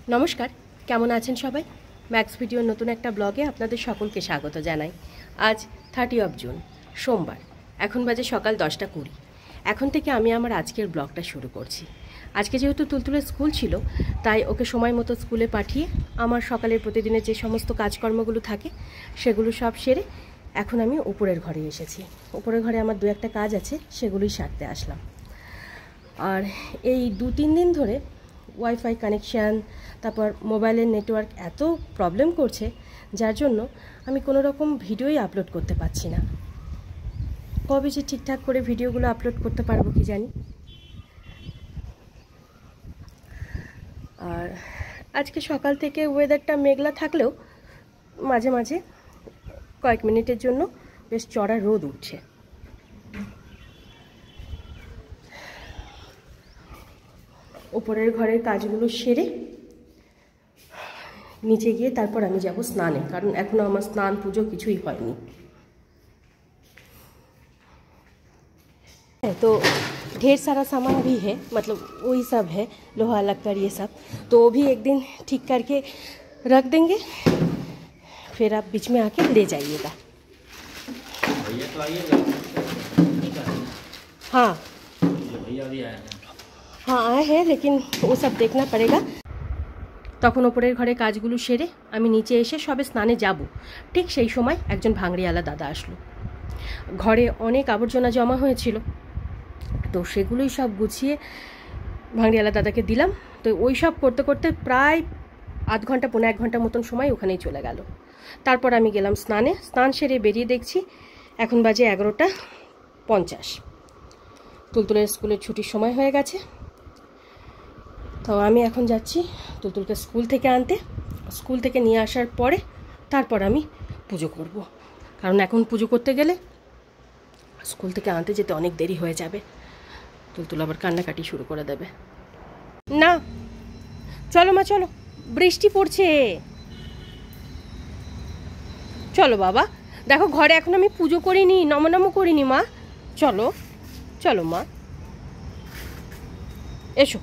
নমস্কার, কেমন আছেন সবাই? ম্যাক্স ভিডিওর নতুন একটা ব্লগে আপনাদের সকলকে স্বাগত জানাই। আজ 30 জুন সোমবার, এখন বাজে সকাল 10:20। এখন থেকে আমি আমার আজকের ব্লগটা শুরু করছি। আজকে যেহেতু তুলতুলের স্কুল ছিল, তাই ওকে সময় মতো স্কুলে পাঠিয়ে আমার সকালের প্রতিদিনের যে সমস্ত কাজকর্মগুলো থাকে সেগুলো সব সেরে এখন আমি উপরের ঘরে এসেছি। উপরের ঘরে আমার 2-1টা কাজ আছে, সেগুলোই সারতে আসলাম। আর এই 2-3 দিন ধরে ওয়াইফাই কানেকশান, তারপর মোবাইলের নেটওয়ার্ক এত প্রবলেম করছে, যার জন্য আমি কোনো রকম ভিডিওই আপলোড করতে পারছি না। কবে যে ঠিকঠাক করে ভিডিওগুলো আপলোড করতে পারবো কি জানি। আর আজকে সকাল থেকে ওয়েদারটা মেঘলা থাকলেও মাঝে মাঝে কয়েক মিনিটের জন্য বেশ চড়া রোদ উঠছে। উপরের ঘরের কাজগুলো সেরে নিচে গিয়ে তারপর আমি যাব স্নানে, কারণ এখনও আমার স্নান পুজো কিছুই হয়নি। तो ढेर सारा सामान भी है, मतलब वही सब है, लोहा लक्कड़ ये सब, तो वो भी एक दिन ठीक करके रख देंगे, फिर आप बीच में आके ले जाइएगा। भैया तो आइएगा। हाँ भैया भी आए हैं। हाँ आए हैं, लेकिन वो सब देखना पड़ेगा। তখন ওপরের ঘরে কাজগুলো সেরে আমি নিচে এসে সবে স্নানে যাব, ঠিক সেই সময় একজন ভাঙড়িওয়ালা দাদা আসলো। ঘরে অনেক আবর্জনা জমা হয়েছিল, তো সেগুলোই সব গুছিয়ে ভাঙড়িওয়ালা দাদাকে দিলাম। তো ওই সব করতে করতে প্রায় আধ ঘন্টা 1.5 ঘন্টা মতন সময় ওখানেই চলে গেল। তারপর আমি গেলাম স্নানে। স্নান সেরে বেরিয়ে দেখছি এখন বাজে 11:50। তুলতুলের স্কুলের ছুটির সময় হয়ে গেছে। তো আমি এখন যাচ্ছি তুলতুলকে স্কুল থেকে আনতে। স্কুল থেকে নিয়ে আসার পরে তারপর আমি পুজো করব, কারণ এখন পুজো করতে গেলে স্কুল থেকে আনতে যেতে অনেক দেরি হয়ে যাবে। তুলতুল আবার কান্নাকাটি শুরু করে দেবে। না চলো মা, চলো, বৃষ্টি পড়ছে, চলো বাবা। দেখো ঘরে এখন আমি পুজো করিনি, নমনম করিনি মা, চলো চলো মা, এসো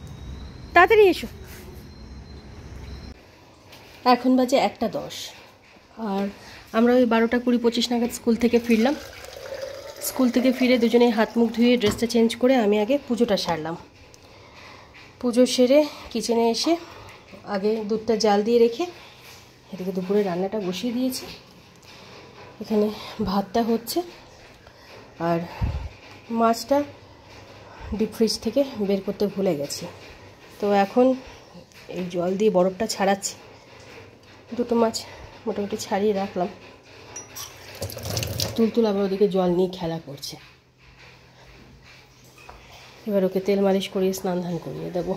তাড়াতাড়ি এসো। এখন বাজে 1:10, আর আমরা ওই 12:20-25 নাগাদ স্কুল থেকে ফিরলাম। স্কুল থেকে ফিরে দুজনেই হাত মুখ ধুয়ে ড্রেসটা চেঞ্জ করে আমি আগে পুজোটা সারলাম। পুজো সেরে কিচেনে এসে আগে দুধটা জাল দিয়ে রেখে এদিকে দুপুরে রান্নাটা বসিয়ে দিয়েছি। এখানে ভাতটা হচ্ছে, আর মাছটা ডিপ ফ্রিজ থেকে বের করতে ভুলে গেছি, তো এখন এই জল দিয়ে বরফটা ছাড়াচ্ছি। 2টো মাছ মোটামুটি ছাড়িয়ে রাখলাম। তুলতুল আবার ওদিকে জল নিয়ে খেলা করছে। এবার ওকে তেল মালিশ করিয়ে স্নান ধান করিয়ে দেবো।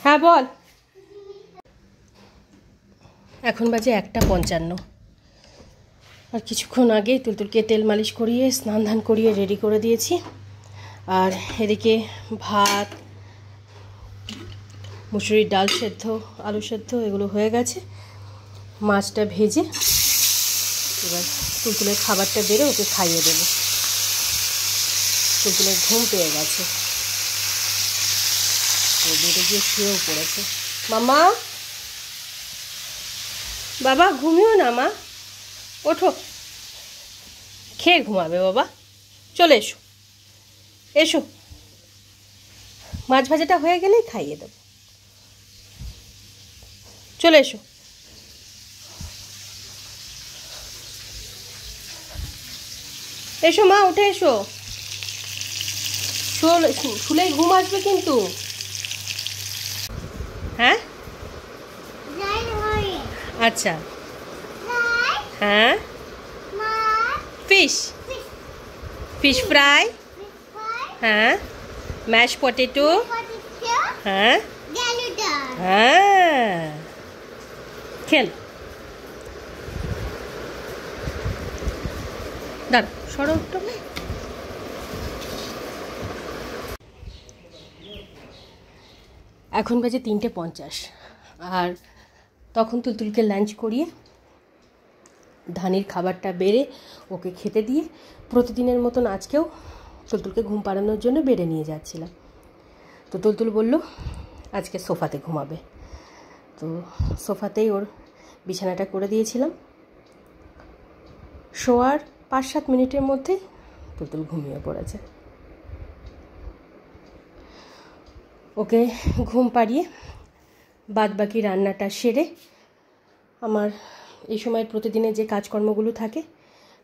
হ্যাঁ বল। এখন বাজে 1:55, আর কিছুক্ষণ আগে তুলতুলকে তেল মালিশ করিয়ে স্নান ধান করিয়ে রেডি করে দিয়েছি। আর এদিকে ভাত, মুসুরির ডাল সেদ্ধ, আলু সেদ্ধ এগুলো হয়ে গেছে। মাছটা ভেজে এবার তুলতুলের খাবারটা বেড়ে ওকে খাইয়ে দেবো। তুলতুলের ঘুম পেয়ে গেছে, ও বেড়ে গিয়ে শুয়েও পড়েছে। মামা, বাবা ঘুমিও না মা, ওঠো, খেয়ে ঘুমাবে বাবা, চলে এসো এসো, মাছ ভাজাটা হয়ে গেলেই খাইয়ে দেবো, চলে এসো। এসো মা, উঠে এসো, শুলেই ঘুম আসবে কিন্তু। হ্যাঁ আচ্ছা, হ্যাঁ ফিশ ফিশ ফ্রাই, হ্যাঁ ম্যাশ পটেটো, হ্যাঁ হ্যাঁ খেল। দাঁড়া সরো একটু। এখন বাজে 3:50, আর তখন তুলতুলকে লাঞ্চ করিয়ে ধানির খাবারটা বেড়ে ওকে খেতে দিয়ে প্রতিদিনের মতন আজকেও তুলতুলকে ঘুম পাড়ানোর জন্য বেডে নিয়ে যাচ্ছিলাম। তো তুলতুল বলল আজকে সোফাতে ঘুমাবে। তো সোফাতেই ওর বিছানাটা করে দিয়েছিলাম। শোয়ার 5-7 মিনিটের মধ্যে তুলতুল ঘুমিয়ে পড়েছে। ওকে ঘুম পাড়িয়ে বাদবাকি রান্নাটা সেরে আমার এই সময়ের প্রতিদিনের যে কাজকর্মগুলো থাকে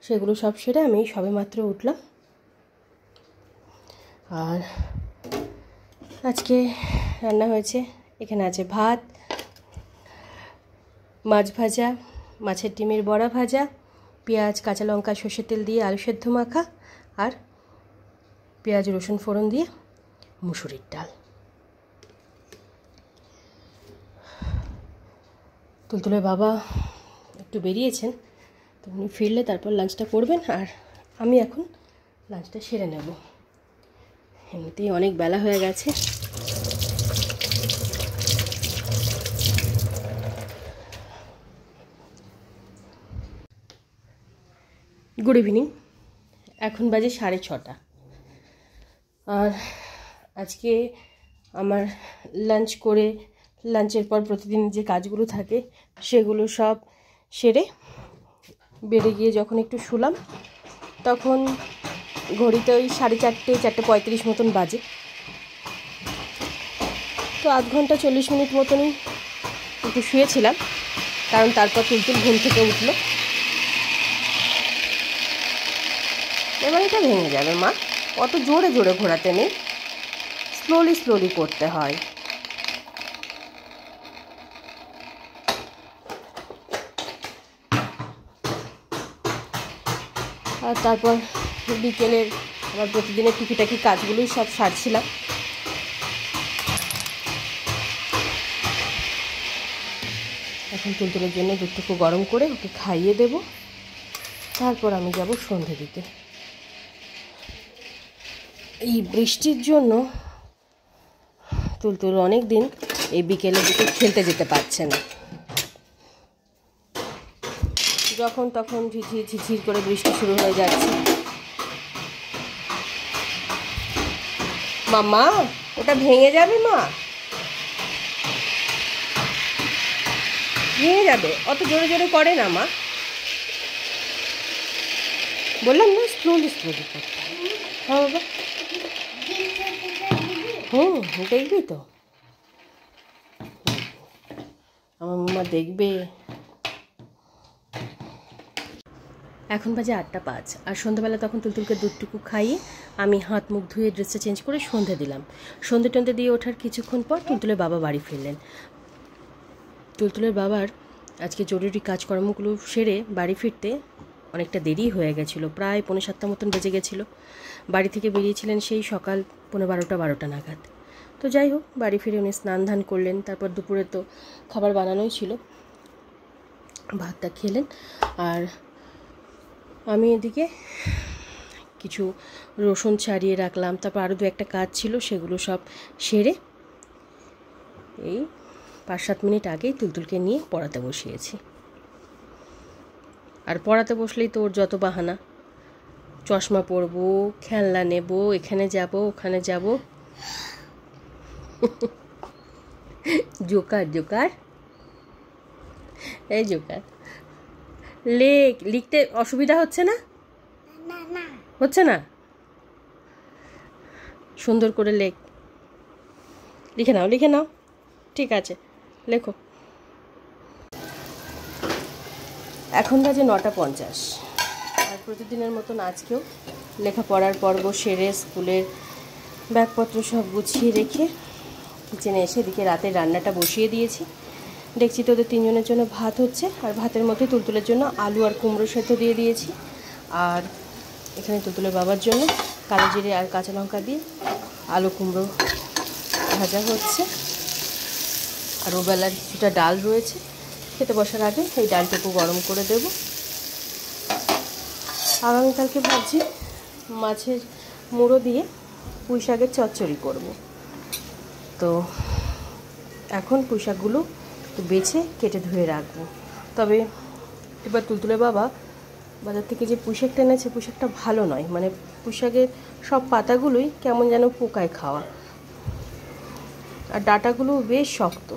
সেগুলো সব সেরে আমি সবেমাত্র উঠলাম। আর আজকে রান্না হয়েছে, এখানে আছে ভাত, মাছ ভাজা, মাছের ডিমের বড়া ভাজা, পেঁয়াজ কাঁচা লঙ্কা সর্ষের তেল দিয়ে আলু সেদ্ধ মাখা, আর পেঁয়াজ রসুন ফোড়ন দিয়ে মুসুরির ডাল। তুলতুলের বাবা একটু বেরিয়েছেন, তো উনি ফিরলে তারপর লাঞ্চটা করবেন, আর আমি এখন লাঞ্চটা সেরে নেব। এমনিতেই অনেক বেলা হয়ে গেছে। গুড ইভিনিং, এখন বাজে 6:30। আর আজকে আমার লাঞ্চের পর প্রতিদিন যে কাজগুলো থাকে সেগুলো সব সেরে বেডে গিয়ে যখন একটু শুলাম তখন ঘড়িতে ওই 4:30, 4:35 মতন বাজে। তো আধ ঘন্টা 40 মিনিট মতনই একটু শুয়েছিলাম, কারণ তারপর তুলতুল ঘুম থেকে উঠলো। এবার এটা ভেঙে যাবে মা, অত জোরে জোরে ঘোরাতে নেই, স্লোলি স্লোলি করতে হয়। আর তারপর বিকেলের আবার প্রতিদিনের টুকিটাকি কাজগুলোই সব সারছিলাম। এখন তুলতুলের জন্য দুধটুকু গরম করে ওকে খাইয়ে দেব, তারপর আমি যাব সন্ধে দিতে। এই বৃষ্টির জন্য তুলতুল অনেক দিন এই বিকেলের দিকে খেলতে যেতে পারছে না। যখন তখন ঝিঝির ঝিঝির করে বৃষ্টি শুরু হয়ে যাচ্ছে। মামা ওটা ভেঙে যাবে মা, ভেঙে যাবে, অত জোরে জোরে করে না মা, বললাম না স্লোলি স্লোলি করতে। হ্যাঁ বাবা, দেখবি তো আমার মামা দেখবে। এখন বাজে 8:05, আর সন্ধ্যাবেলা তখন তুলতুলকে দুধটুকু খাইয়ে আমি হাত মুখ ধুয়ে ড্রেসটা চেঞ্জ করে সন্ধে দিলাম। সন্ধে টন্ধে দিয়ে ওঠার কিছুক্ষণ পর তুলতুলের বাবা বাড়ি ফিরলেন। তুলতুলের বাবার আজকে জরুরি কাজকর্মগুলো সেরে বাড়ি ফিরতে অনেকটা দেরি হয়ে গেছিলো, প্রায় 7:45 মতন বেজে গেছিলো। বাড়ি থেকে বেরিয়েছিলেন সেই সকাল 12:30 নাগাদ। তো যাই হোক, বাড়ি ফিরে উনি স্নান ধান করলেন, তারপর দুপুরে তো খাবার বানানোই ছিল, ভাতটা খেলেন। আর আমি এদিকে কিছু রসুন ছাড়িয়ে রাখলাম, তারপর আরও 2-1 কাজ ছিল, সেগুলো সব সেরে এই 5-7 মিনিট আগেই তুলতুলকে নিয়ে পড়াতে বসিয়েছি। আর পড়াতে বসলেই তো ওর যত বাহানা, চশমা পরবো, খেলনা নেব, এখানে যাব ওখানে যাব। জোকার জোকার, এই জোকার। লিখতে অসুবিধা হচ্ছে না? হচ্ছে না? সুন্দর করে লিখে নাও, ঠিক আছে, লেখো। এখন বাজে 9:50, আর প্রতিদিনের মতন আজকেও লেখাপড়ার পর্ব সেরে স্কুলের ব্যাগপত্র সব গুছিয়ে রেখে কিচেনে এসে এদিকে রাতের রান্নাটা বসিয়ে দিয়েছি। দেখছি তো ওদের 3 জনের জন্য ভাত হচ্ছে, আর ভাতের মধ্যে তুলতুলের জন্য আলু আর কুমড়ো সেদ্ধ দিয়ে দিয়েছি। আর এখানে তুলতুলের বাবার জন্য কালো জিরে আর কাঁচা লঙ্কা দিয়ে আলু কুমড়ো ভাজা হচ্ছে। আর ওবেলার কিছুটা ডাল রয়েছে, খেতে বসার আগে এই ডালটুকু গরম করে দেব। আগামীকালকে ভাবছি মাছের মুড়ো দিয়ে পুঁই শাকের চচ্চড়ি করব। তো এখন পুঁই শাকগুলো একটু বেছে কেটে ধুয়ে রাখবো। তবে এবার তুলতুলের বাবা বাজার থেকে যে পুঁই শাকটা এনেছে, পুঁই শাকটা ভালো নয়, মানে পুঁই শাকের সব পাতাগুলোই কেমন যেন পোকায় খাওয়া, আর ডাঁটাগুলো বেশ শক্ত।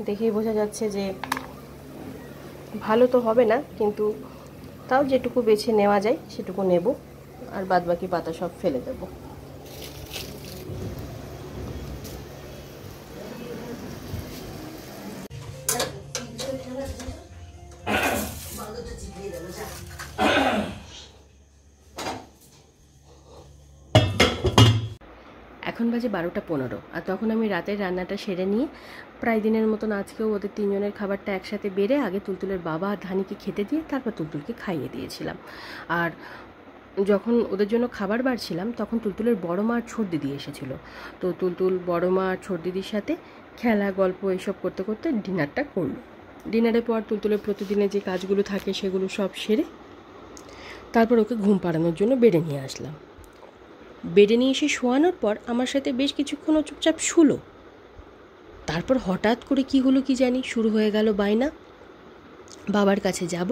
দেখেই বোঝা যাচ্ছে যে ভালো তো হবে না, কিন্তু তাও যেটুকু বেছে নেওয়া যায় সেটুকু নেব, আর বাদবাকি পাতা সব ফেলে দেবো। এখন বাজে 12:15, আর তখন আমি রাতের রান্নাটা সেরে নিয়ে প্রায় দিনের মতন আজকেও ওদের তিনজনের খাবারটা একসাথে বেড়ে আগে তুলতুলের বাবা আর ধানিকে খেতে দিয়ে তারপর তুলতুলকে খাইয়ে দিয়েছিলাম। আর যখন ওদের জন্য খাবার বাড়ছিলাম তখন তুলতুলের বড় মা আর ছোট দিদি এসেছিলো। তো তুলতুল বড় মা আর ছোট দিদির সাথে খেলা গল্প এসব করতে করতে ডিনারটা করলো। ডিনারের পর তুলতুলের প্রতিদিনের যে কাজগুলো থাকে সেগুলো সব সেরে তারপর ওকে ঘুম পাড়ানোর জন্য বেডে নিয়ে আসলাম। বেডে নিয়ে এসে শোয়ানোর পর আমার সাথে বেশ কিছুক্ষণ ও চুপচাপ শুলো। তারপর হঠাৎ করে কী হলো কি জানি, শুরু হয়ে গেল বায়না, বাবার কাছে যাব,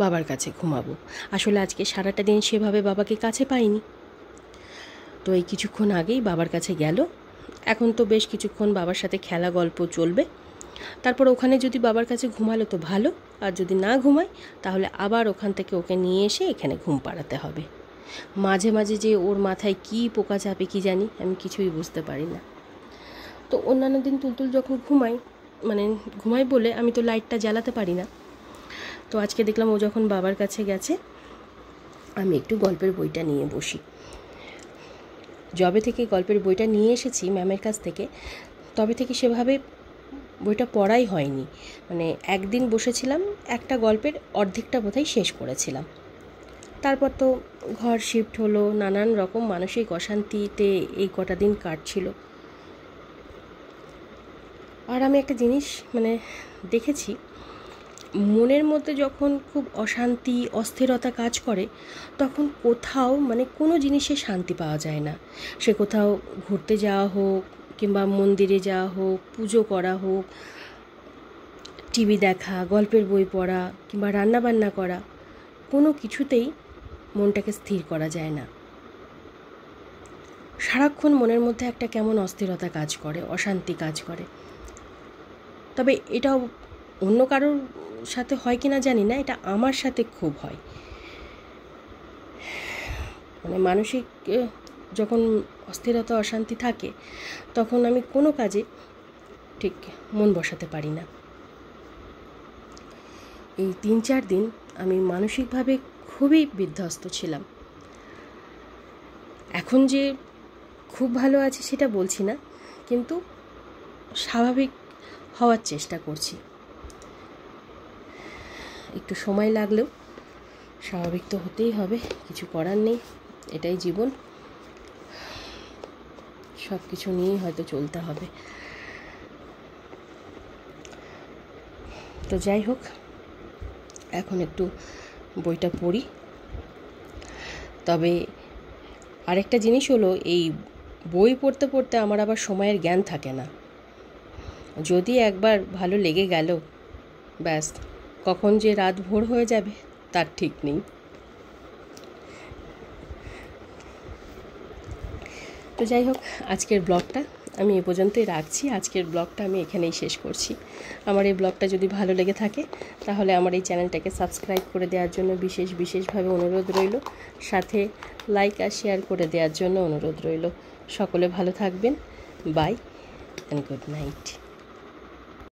বাবার কাছে ঘুমাবো। আসলে আজকে সারাটা দিন সেভাবে বাবাকে কাছে পাইনি, তো এই কিছুক্ষণ আগেই বাবার কাছে গেল। এখন তো বেশ কিছুক্ষণ বাবার সাথে খেলা গল্প চলবে, তারপর ওখানে যদি বাবার কাছে ঘুমালো তো ভালো, আর যদি না ঘুমায় তাহলে আবার ওখান থেকে ওকে নিয়ে এসে এখানে ঘুম পাড়াতে হবে। মাঝে মাঝে যে ওর মাথায় কী পোকা চাপে কি জানি, আমি কিছুই বুঝতে পারি না। তো অন্যান্য দিন তুলতুল যখন ঘুমাই বলে আমি তো লাইটটা জ্বালাতে পারি না। তো আজকে দেখলাম ও যখন বাবার কাছে গেছে, আমি একটু গল্পের বইটা নিয়ে বসি। যবে থেকে গল্পের বইটা নিয়ে এসেছি ম্যামের কাছ থেকে, তবে থেকে সেভাবে বইটা পড়াই হয়নি। একদিন বসেছিলাম, একটা গল্পের অর্ধেকটা বোধহয় শেষ করেছিলাম। তারপর তো ঘর শিফট হলো, নানান রকম মানসিক অশান্তিতে এই কটা দিন কাটছিল। আর আমি একটা জিনিস দেখেছি, মনের মধ্যে যখন খুব অশান্তি অস্থিরতা কাজ করে তখন কোথাও কোনো জিনিসে শান্তি পাওয়া যায় না। সে কোথাও ঘুরতে যাওয়া হোক, কিংবা মন্দিরে যাওয়া হোক, পুজো করা হোক, টিভি দেখা, গল্পের বই পড়া, কিংবা রান্নাবান্না করা, কোনো কিছুতেই মনটাকে স্থির করা যায় না। সারাক্ষণ মনের মধ্যে একটা কেমন অস্থিরতা কাজ করে, অশান্তি কাজ করে। তবে এটা অন্য কারোর সাথে হয় কি না জানি না, এটা আমার সাথে খুব হয়। মানসিক যখন অস্থিরতা অশান্তি থাকে তখন আমি কোনো কাজে ঠিক মন বসাতে পারি না। এই 3-4 দিন আমি মানসিকভাবে খুবই বিধ্বস্ত ছিলাম। এখন যে খুব ভালো আছি সেটা বলছি না, কিন্তু স্বাভাবিক হওয়ার চেষ্টা করছি। একটু সময় লাগলেও স্বাভাবিক তো হতেই হবে, কিছু করার নেই, এটাই জীবন। সব কিছু নিয়েই হয়তো চলতে হবে। তো যাই হোক, এখন একটু বইটা পড়ি। তবে আরেকটা জিনিস হলো, এই বই পড়তে পড়তে আমার আবার সময়ের জ্ঞান থাকে না। যদি একবার ভালো লেগে গেল, ব্যাস কখন যে রাত ভোর হয়ে যাবে তার ঠিক নেই। তো যাই হোক, আজকের ব্লগটা আমি এ পর্যন্তই রাখছি। আজকের ব্লগটা আমি এখানেই শেষ করছি। আমার এই ব্লগটা যদি ভালো লেগে থাকে তাহলে আমার এই চ্যানেলটাকে সাবস্ক্রাইব করে দেওয়ার জন্য বিশেষভাবে অনুরোধ রইল, সাথে লাইক আর শেয়ার করে দেওয়ার জন্য অনুরোধ রইল। সকলে ভালো থাকবেন। Bye and good night.